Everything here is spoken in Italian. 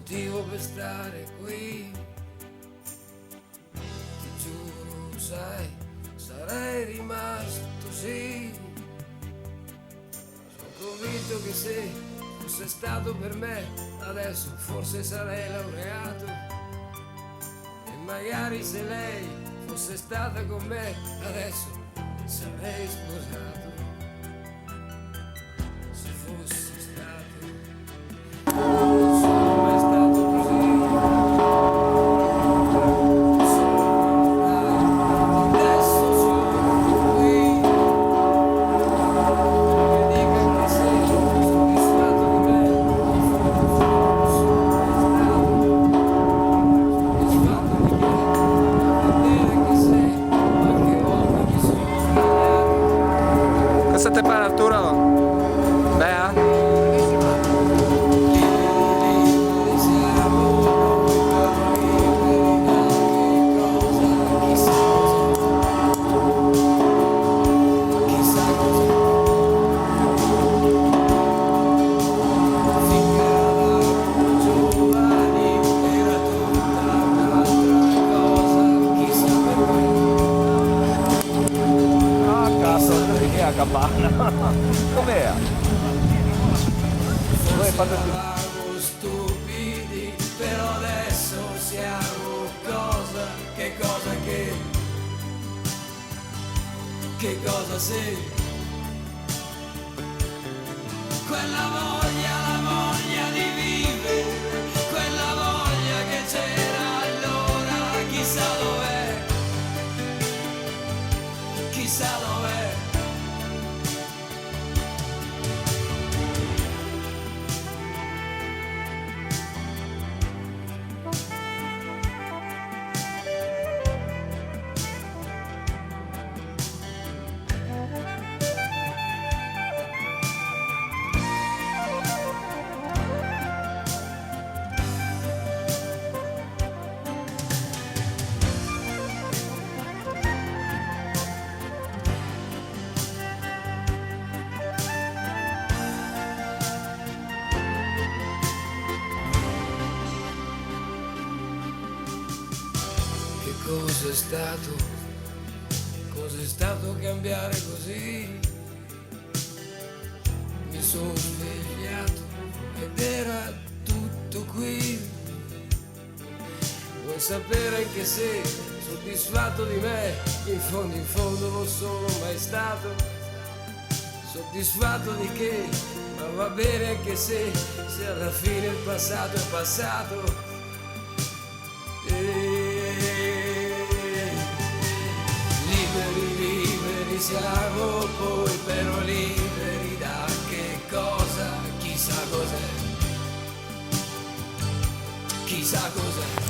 motivo per stare qui. Ti giuro, sai, sarei rimasto sì. Sono convinto che se fosse stato per me, adesso forse sarei laureato. E magari se lei fosse stata con me, adesso sarei sposato. Se fossi stato, non sono mai stato così. Sono nato, adesso sono qui. Mi dica che sei soddisfatto di me. In fondo non sono mai stato soddisfatto di me. A vedere che sei qualche volta mi sono sbagliato. Cosa te pare, Arturo? Bea? Ah, cazzo, che a capanna. Com'è? Dove fate più? Eravamo stupidi, però adesso siamo cosa? Che cosa che cosa sei? Quella voglia, la voglia di vivere, quella voglia che c'era allora, chissà dov'è, chissà dov'è. Che cos'è stato? Cos'è stato cambiare così? Mi sono svegliato ed era tutto qui. Vuoi sapere anche se soddisfatto di me? In fondo non sono mai stato. Soddisfatto di che? Ma va bene anche se alla fine il passato è passato. Liberi siamo poi, però liberi da che cosa? Chissà cos'è, chissà cos'è.